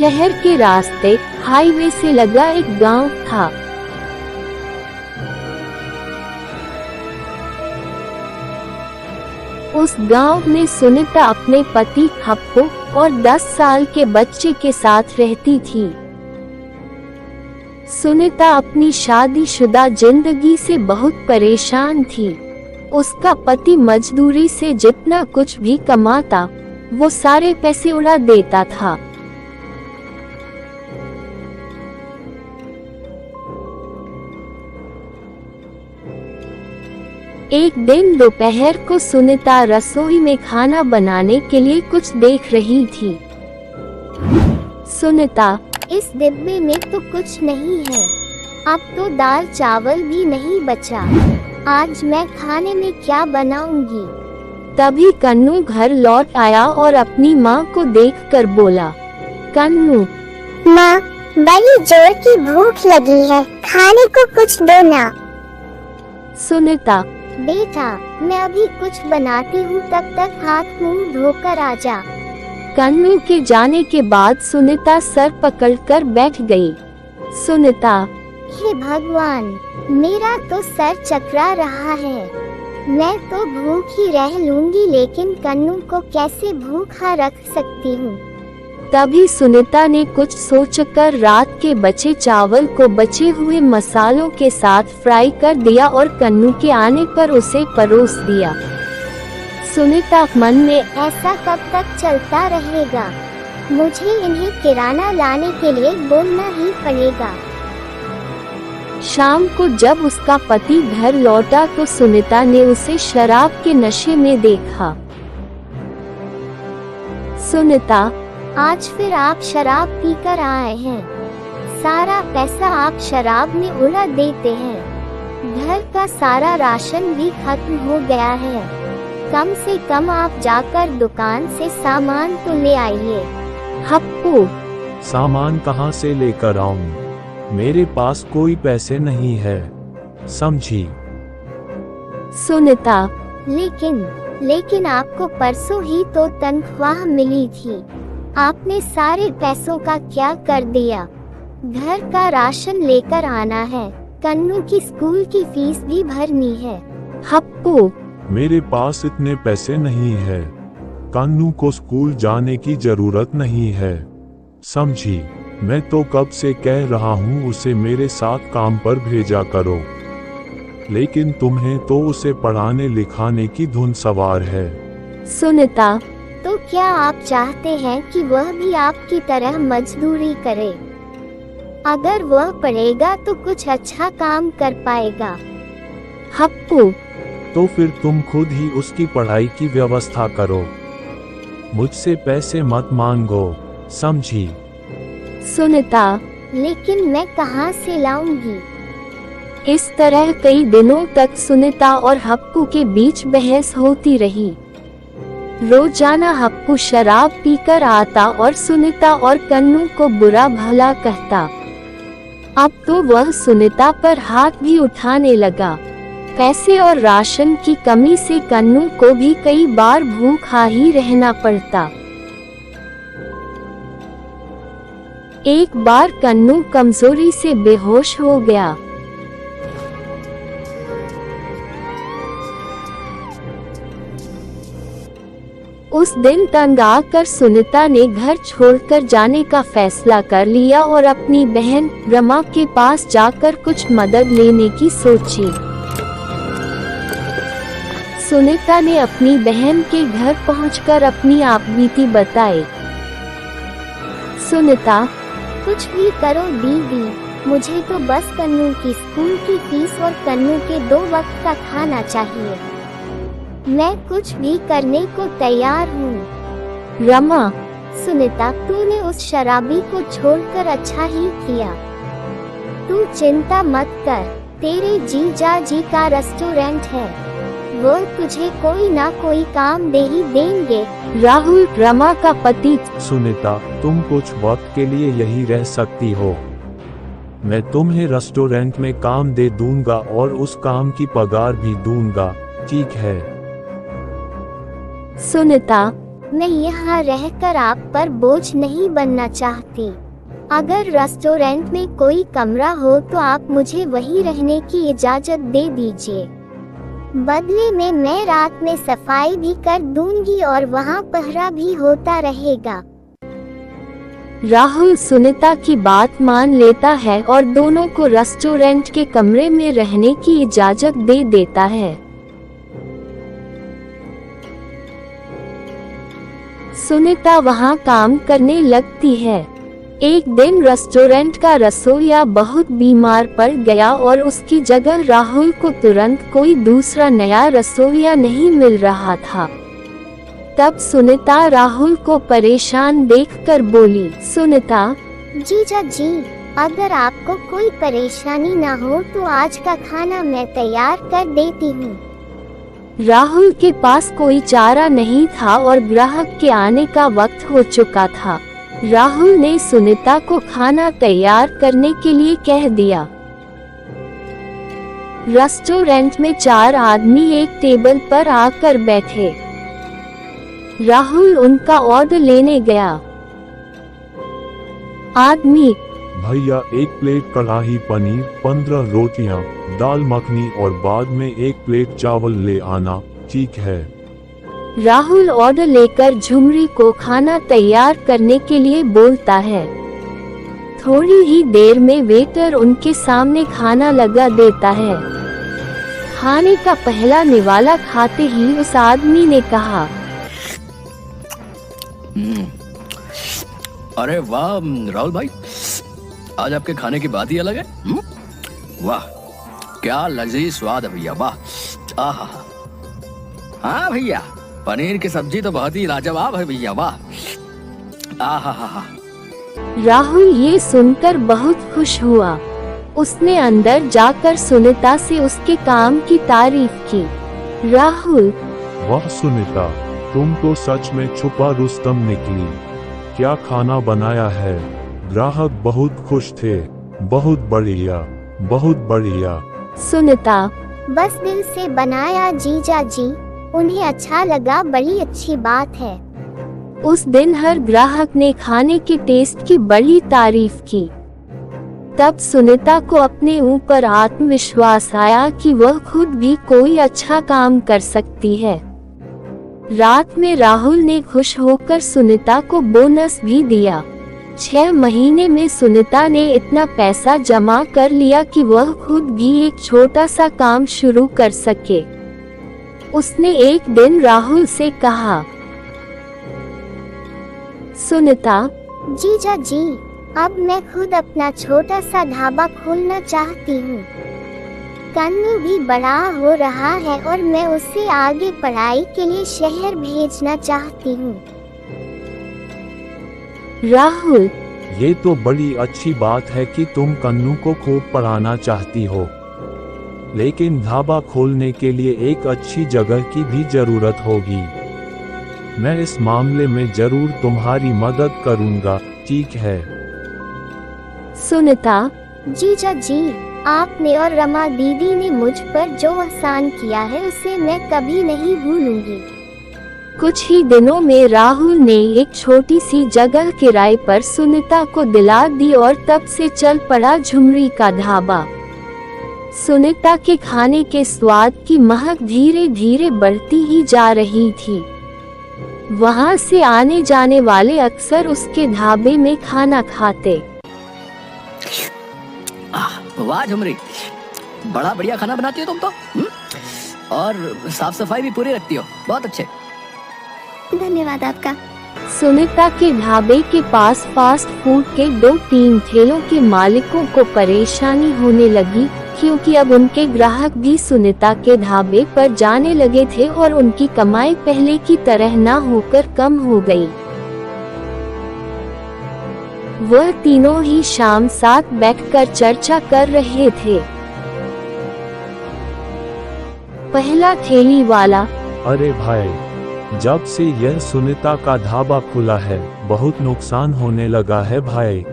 शहर के रास्ते हाईवे से लगा एक गांव था। उस गांव में सुनीता अपने पति हप्पू और 10 साल के बच्चे के साथ रहती थी। सुनीता अपनी शादीशुदा जिंदगी से बहुत परेशान थी। उसका पति मजदूरी से जितना कुछ भी कमाता वो सारे पैसे उड़ा देता था। एक दिन दोपहर को सुनीता रसोई में खाना बनाने के लिए कुछ देख रही थी। सुनीता, इस डिब्बे में तो कुछ नहीं है। अब तो दाल चावल भी नहीं बचा। आज मैं खाने में क्या बनाऊंगी? तभी कन्नू घर लौट आया और अपनी माँ को देखकर बोला, कन्नू, माँ, बड़ी जोर की भूख लगी है, खाने को कुछ दो ना। सुनीता, बेटा, मैं अभी कुछ बनाती हूँ, तब तक हाथ मुंह धोकर आ जा। कन्नू के जाने के बाद सुनीता सर पकड़कर बैठ गई। सुनीता, हे भगवान, मेरा तो सर चकरा रहा है। मैं तो भूखी रह लूंगी, लेकिन कन्नू को कैसे भूखा रख सकती हूँ? तभी सुनीता ने कुछ सोचकर रात के बचे चावल को बचे हुए मसालों के साथ फ्राई कर दिया और कन्नू के आने पर उसे परोस दिया। सुनीता मन में, ऐसा कब तक चलता रहेगा? मुझे इन्हें किराना लाने के लिए बोलना ही पड़ेगा। शाम को जब उसका पति घर लौटा तो सुनीता ने उसे शराब के नशे में देखा। सुनीता, आज फिर आप शराब पीकर आए हैं। सारा पैसा आप शराब में उड़ा देते हैं। घर का सारा राशन भी खत्म हो गया है। कम से कम आप जाकर दुकान से सामान तो ले आइए। हप्पू, सामान कहाँ से लेकर आऊं? मेरे पास कोई पैसे नहीं है, समझी? सुनीता, लेकिन आपको परसों ही तो तनख्वाह मिली थी। आपने सारे पैसों का क्या कर दिया? घर का राशन लेकर आना है, कन्नू की स्कूल की फीस भी भरनी है। हप्पू, मेरे पास इतने पैसे नहीं है। कन्नू को स्कूल जाने की जरूरत नहीं है, समझी? मैं तो कब से कह रहा हूँ उसे मेरे साथ काम पर भेजा करो, लेकिन तुम्हें तो उसे पढ़ाने लिखाने की धुन सवार है। सुनीता, तो क्या आप चाहते हैं कि वह भी आपकी तरह मजदूरी करे? अगर वह पढ़ेगा तो कुछ अच्छा काम कर पाएगा। हप्पू, तो फिर तुम खुद ही उसकी पढ़ाई की व्यवस्था करो, मुझसे पैसे मत मांगो, समझी? सुनीता, लेकिन मैं कहाँ से लाऊंगी? इस तरह कई दिनों तक सुनीता और हप्पू के बीच बहस होती रही। रोजाना हप्पू शराब पीकर आता और सुनीता और कन्नू को बुरा भला कहता। अब तो वह सुनीता पर हाथ भी उठाने लगा। पैसे और राशन की कमी से कन्नू को भी कई बार भूखा ही रहना पड़ता। एक बार कन्नू कमजोरी से बेहोश हो गया। उस दिन तंग आकर सुनीता ने घर छोड़कर जाने का फैसला कर लिया और अपनी बहन रमा के पास जाकर कुछ मदद लेने की सोची। सुनीता ने अपनी बहन के घर पहुंचकर अपनी आपबीती बताई। सुनीता, कुछ भी करो दीदी, मुझे तो बस कन्नू की स्कूल की फीस और कन्नू के 2 वक्त का खाना चाहिए। मैं कुछ भी करने को तैयार हूँ। रमा, सुनीता, तूने उस शराबी को छोड़कर अच्छा ही किया। तू चिंता मत कर, तेरे जीजा जी का रेस्टोरेंट है, वो तुझे कोई ना कोई काम दे ही देंगे। राहुल, रमा का पति। सुनीता, तुम कुछ वक्त के लिए यही रह सकती हो। मैं तुम्हें रेस्टोरेंट में काम दे दूंगा और उस काम की पगार भी दूंगा, ठीक है? सुनीता, मैं यहाँ रहकर आप पर बोझ नहीं बनना चाहती। अगर रेस्टोरेंट में कोई कमरा हो तो आप मुझे वहीं रहने की इजाजत दे दीजिए। बदले में मैं रात में सफाई भी कर दूंगी और वहाँ पहरा भी होता रहेगा। राहुल सुनीता की बात मान लेता है और दोनों को रेस्टोरेंट के कमरे में रहने की इजाजत दे देता है। सुनीता वहाँ काम करने लगती है। एक दिन रेस्टोरेंट का रसोइया बहुत बीमार पड़ गया और उसकी जगह राहुल को तुरंत कोई दूसरा नया रसोइया नहीं मिल रहा था। तब सुनीता राहुल को परेशान देखकर बोली, सुनीता, जीजा जी, अगर आपको कोई परेशानी ना हो तो आज का खाना मैं तैयार कर देती हूँ। राहुल के पास कोई चारा नहीं था और ग्राहक के आने का वक्त हो चुका था। राहुल ने सुनीता को खाना तैयार करने के लिए कह दिया। रेस्टोरेंट में 4 आदमी एक टेबल पर आकर बैठे। राहुल उनका ऑर्डर लेने गया। आदमी, भैया 1 प्लेट कढ़ाई पनीर, 15 रोटियां, दाल मखनी और बाद में 1 प्लेट चावल ले आना। ठीक है। राहुल ऑर्डर लेकर झुमरी को खाना तैयार करने के लिए बोलता है। थोड़ी ही देर में वेटर उनके सामने खाना लगा देता है। खाने का पहला निवाला खाते ही उस आदमी ने कहा, अरे वाह राहुल भाई, आज आपके खाने की बात ही अलग है। वाह, क्या लजीज स्वाद है भैया, वाह। आहा, हाँ भैया, पनीर की सब्जी तो बहुत ही लाजवाब है भैया, वाह। आहा। राहुल ये सुनकर बहुत खुश हुआ। उसने अंदर जाकर सुनीता से उसके काम की तारीफ की। राहुल, वाह सुनीता, तुम तो सच में छुपा रुस्तम निकली। क्या खाना बनाया है। ग्राहक बहुत खुश थे। बहुत बढ़िया, बहुत बढ़िया। सुनीता, बस दिल से बनाया जीजा जी, उन्हें अच्छा लगा, बड़ी अच्छी बात है। उस दिन हर ग्राहक ने खाने के टेस्ट की बड़ी तारीफ की। तब सुनीता को अपने ऊपर आत्मविश्वास आया कि वह खुद भी कोई अच्छा काम कर सकती है। रात में राहुल ने खुश होकर सुनीता को बोनस भी दिया। 6 महीने में सुनीता ने इतना पैसा जमा कर लिया कि वह खुद भी एक छोटा सा काम शुरू कर सके। उसने एक दिन राहुल से कहा, सुनीता, जीजा जी, अब मैं खुद अपना छोटा सा ढाबा खोलना चाहती हूँ। कन्नू भी बड़ा हो रहा है और मैं उसे आगे पढ़ाई के लिए शहर भेजना चाहती हूँ। राहुल, ये तो बड़ी अच्छी बात है कि तुम कन्नू को खूब पढ़ाना चाहती हो, लेकिन ढाबा खोलने के लिए एक अच्छी जगह की भी जरूरत होगी। मैं इस मामले में जरूर तुम्हारी मदद करूंगा, ठीक है? सुनीता, जीजा जी, आपने और रमा दीदी ने मुझ पर जो एहसान किया है उसे मैं कभी नहीं भूलूंगी। कुछ ही दिनों में राहुल ने एक छोटी सी जगह किराए पर सुनीता को दिला दी और तब से चल पड़ा झुमरी का ढाबा। सुनीता के खाने के स्वाद की महक धीरे धीरे बढ़ती ही जा रही थी। वहां से आने जाने वाले अक्सर उसके ढाबे में खाना खाते। वाह झुमरी, बड़ा बढ़िया खाना बनाती हो तुम तो। और साफ सफाई भी पूरी रखती हो, बहुत अच्छे। धन्यवाद आपका। सुनीता के ढाबे के पास फास्ट फूड के 2-3 ठेलों के मालिकों को परेशानी होने लगी, क्योंकि अब उनके ग्राहक भी सुनीता के ढाबे पर जाने लगे थे और उनकी कमाई पहले की तरह न होकर कम हो गई। वह तीनों ही शाम साथ बैठकर चर्चा कर रहे थे। पहला ठेली वाला, अरे भाई, जब से यह सुनीता का ढाबा खुला है बहुत नुकसान होने लगा है भाई।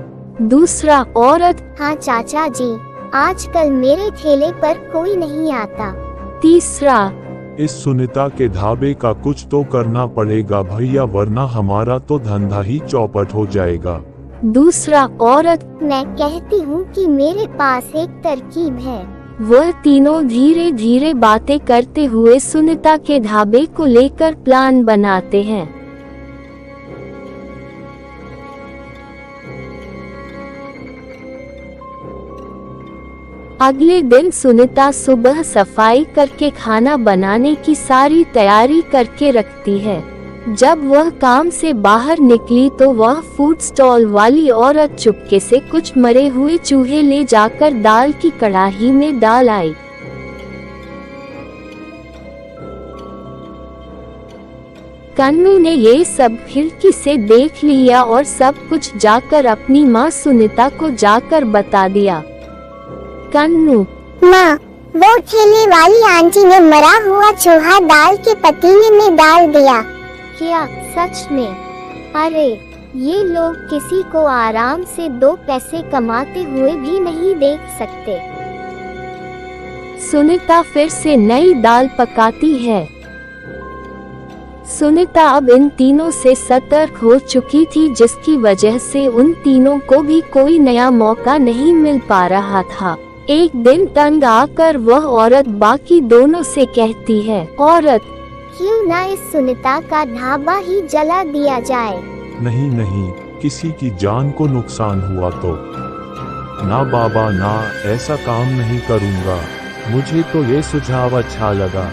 दूसरा औरत, हाँ चाचा जी, आजकल मेरे ठेले पर कोई नहीं आता। तीसरा, इस सुनीता के ढाबे का कुछ तो करना पड़ेगा भैया, वरना हमारा तो धंधा ही चौपट हो जाएगा। दूसरा औरत। मैं कहती हूँ कि मेरे पास एक तरकीब है। वह तीनों धीरे धीरे बातें करते हुए सुनीता के ढाबे को लेकर प्लान बनाते हैं। अगले दिन सुनीता सुबह सफाई करके खाना बनाने की सारी तैयारी करके रखती है। जब वह काम से बाहर निकली तो वह फूड स्टॉल वाली औरत चुपके से कुछ मरे हुए चूहे ले जाकर दाल की कढ़ाई में डाल आई। कन्नू ने ये सब खिड़की से देख लिया और सब कुछ जाकर अपनी माँ सुनीता को जाकर बता दिया। कन्नू, माँ, वो ठेले वाली आंटी ने मरा हुआ चूहा दाल के पतीले में डाल दिया। क्या सच में? अरे, ये लोग किसी को आराम से 2 पैसे कमाते हुए भी नहीं देख सकते। सुनीता फिर से नई दाल पकाती है। सुनीता अब इन तीनों से सतर्क हो चुकी थी, जिसकी वजह से उन तीनों को भी कोई नया मौका नहीं मिल पा रहा था। एक दिन तंग आकर वह औरत बाकी दोनों से कहती है, औरत, क्यों ना इस सुनीता का ढाबा ही जला दिया जाए? नहीं नहीं, किसी की जान को नुकसान हुआ तो ना बाबा ना, ऐसा काम नहीं करूँगा। मुझे तो ये सुझाव अच्छा लगा।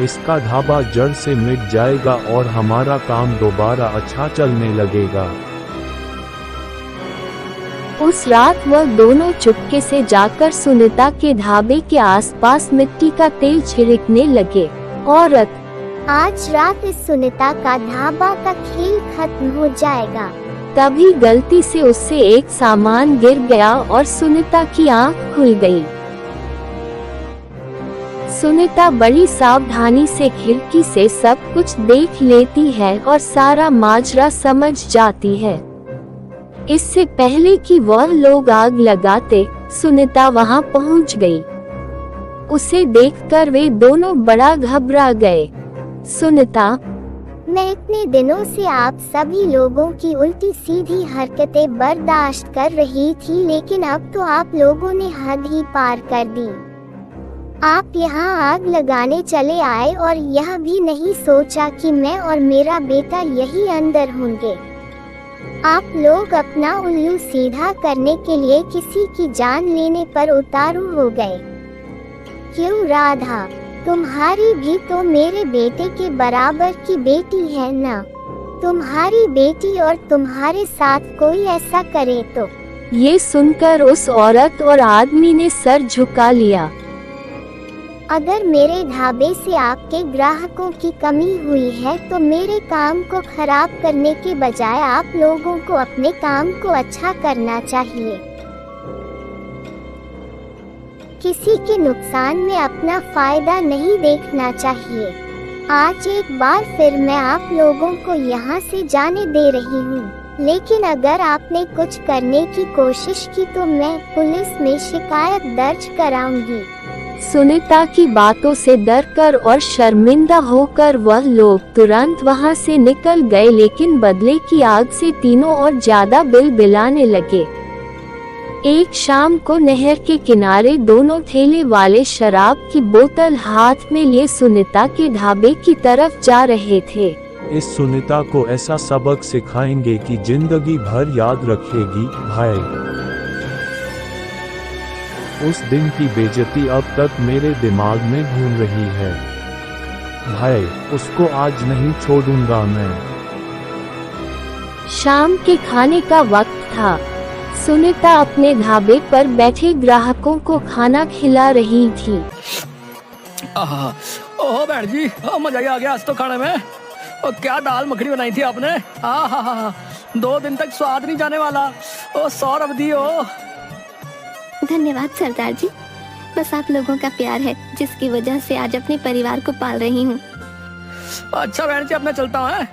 इसका ढाबा जड़ से मिट जाएगा और हमारा काम दोबारा अच्छा चलने लगेगा। उस रात वह दोनों चुपके से जाकर सुनीता के ढाबे के आसपास मिट्टी का तेल छिड़कने लगे। औरत, आज रात इस सुनीता का ढाबा का खेल खत्म हो जाएगा। तभी गलती से उससे एक सामान गिर गया और सुनीता की आंख खुल गई। सुनीता बड़ी सावधानी से खिड़की से सब कुछ देख लेती है और सारा माजरा समझ जाती है। इससे पहले कि वह लोग आग लगाते, सुनीता वहां पहुंच गई। उसे देखकर वे दोनों बड़ा घबरा गए। सुनीता, मैं इतने दिनों से आप सभी लोगों की उल्टी सीधी हरकतें बर्दाश्त कर रही थी, लेकिन अब तो आप लोगों ने हद ही पार कर दी। आप यहाँ आग लगाने चले आए और यह भी नहीं सोचा कि मैं और मेरा बेटा यही अंदर होंगे। आप लोग अपना उल्लू सीधा करने के लिए किसी की जान लेने पर उतारू हो गए। क्यों राधा, तुम्हारी भी तो मेरे बेटे के बराबर की बेटी है ना? तुम्हारी बेटी और तुम्हारे साथ कोई ऐसा करे तो? ये सुनकर उस औरत और आदमी ने सर झुका लिया। अगर मेरे ढाबे से आपके ग्राहकों की कमी हुई है तो मेरे काम को खराब करने के बजाय आप लोगों को अपने काम को अच्छा करना चाहिए। किसी के नुकसान में अपना फायदा नहीं देखना चाहिए। आज एक बार फिर मैं आप लोगों को यहाँ से जाने दे रही हूँ, लेकिन अगर आपने कुछ करने की कोशिश की तो मैं पुलिस में शिकायत दर्ज कराऊंगी। सुनीता की बातों से डरकर और शर्मिंदा होकर वह लोग तुरंत वहां से निकल गए, लेकिन बदले की आग से तीनों और ज्यादा बिलबिलाने लगे। एक शाम को नहर के किनारे दोनों ठेले वाले शराब की बोतल हाथ में लिए सुनीता के ढाबे की तरफ जा रहे थे। इस सुनीता को ऐसा सबक सिखाएंगे कि जिंदगी भर याद रखेगी भाई। उस दिन की बेइज्जती अब तक मेरे दिमाग में घूम रही है भाई, उसको आज नहीं छोड़ूंगा मैं। शाम के खाने का वक्त था। सुनीता अपने ढाबे पर बैठे ग्राहकों को खाना खिला रही थी। ओह बहन जी, मजा ही आ गया आज तो खाने में। और क्या दाल मखनी बनाई थी आपने। 2 दिन तक स्वाद नहीं जाने वाला। ओ सौरभ दी हो। धन्यवाद सरदार जी, बस आप लोगों का प्यार है जिसकी वजह से आज अपने परिवार को पाल रही हूँ। अच्छा बहन जी, अब मैं चलता हूँ।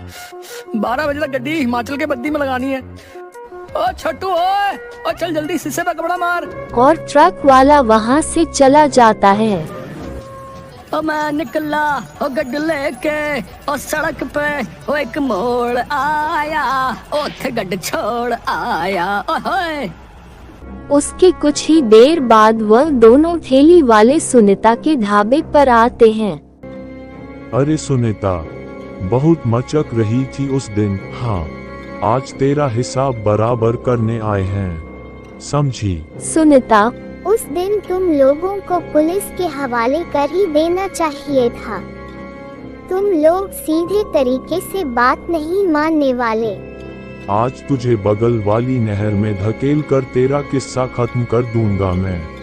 12 बजे तक गड्डी हिमाचल के बद्दी में लगानी है। ओ छट्टू ओए, ओ चल जल्दी शीशे पे कपड़ा मार। और ट्रक वाला वहाँ से चला जाता है। ओ मैं निकला ओ गड्डी लेके ओ सड़क पे ओ एक मोड़ आया, ओथे गड्डी छोड़ आया। ओए उसके कुछ ही देर बाद वह दोनों ठेली वाले सुनीता के ढाबे पर आते हैं। अरे सुनीता, बहुत मचक रही थी उस दिन। हाँ, आज तेरा हिसाब बराबर करने आए हैं, समझी? सुनीता, उस दिन तुम लोगों को पुलिस के हवाले कर ही देना चाहिए था। तुम लोग सीधे तरीके से बात नहीं मानने वाले। आज तुझे बगल वाली नहर में धकेल कर तेरा किस्सा खत्म कर दूंगा मैं।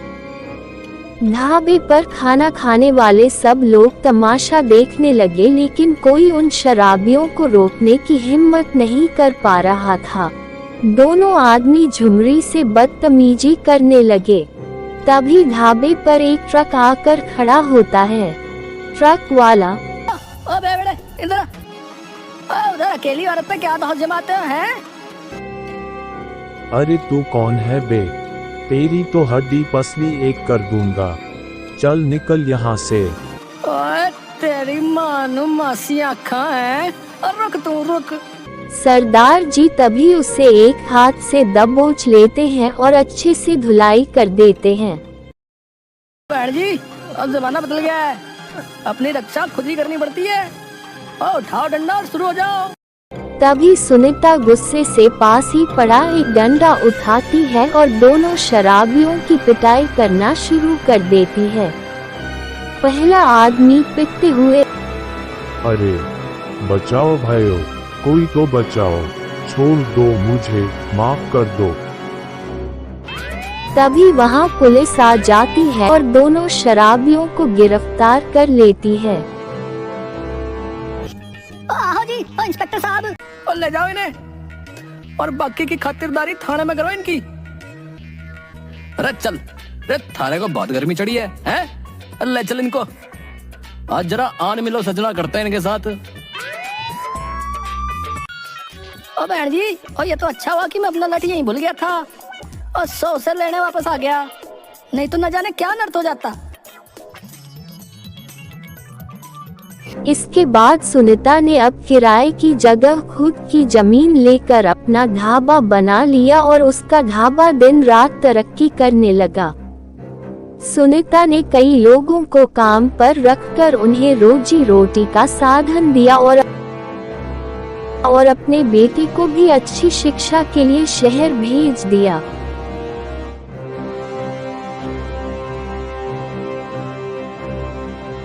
ढाबे पर खाना खाने वाले सब लोग तमाशा देखने लगे, लेकिन कोई उन शराबियों को रोकने की हिम्मत नहीं कर पा रहा था। दोनों आदमी झुमरी से बदतमीजी करने लगे। तभी ढाबे पर एक ट्रक आकर खड़ा होता है। ट्रक वाला, ओ बेबड़े इधर उधर अकेली औरत पे क्या धौल जमाते हैं? अरे तू कौन है बे? तेरी तो हड्डी पसली एक कर दूंगा। चल निकल यहाँ से। ओए तेरी मानू मासी आँखा है। रुक तू रुक। सरदार जी तभी उसे एक हाथ से दबोच लेते हैं और अच्छे से धुलाई कर देते हैं। बहन जी, अब जमाना बदल गया है, अपनी रक्षा खुद ही करनी पड़ती है। उठाओ डंडा और शुरू हो जाओ। तभी सुनीता गुस्से से पास ही पड़ा एक डंडा उठाती है और दोनों शराबियों की पिटाई करना शुरू कर देती है। पहला आदमी पिटते हुए, अरे बचाओ भाइयों, कोई तो बचाओ, छोड़ दो मुझे, माफ कर दो। तभी वहां पुलिस आ जाती है और दोनों शराबियों को गिरफ्तार कर लेती है। आओ जी, इंस्पेक्टर साहब, और ले जाओ इन्हें और बाकी की खातिरदारी थाने में करो इनकी। अरे चल, अरे थाने को बहुत गर्मी चढ़ी है, हैं? ले चल इनको, आज जरा आन मिलो सजना करते हैं इनके साथ। ओ बहन जी, और ये तो अच्छा हुआ कि मैं अपना लठ यहीं भूल गया था और 100 से लेने वापस आ गया, नहीं तो न जाने क्या नर्त हो जाता। इसके बाद सुनीता ने अब किराए की जगह खुद की जमीन लेकर अपना ढाबा बना लिया और उसका ढाबा दिन रात तरक्की करने लगा। सुनीता ने कई लोगों को काम पर रखकर उन्हें रोजी रोटी का साधन दिया और अपने बेटे को भी अच्छी शिक्षा के लिए शहर भेज दिया।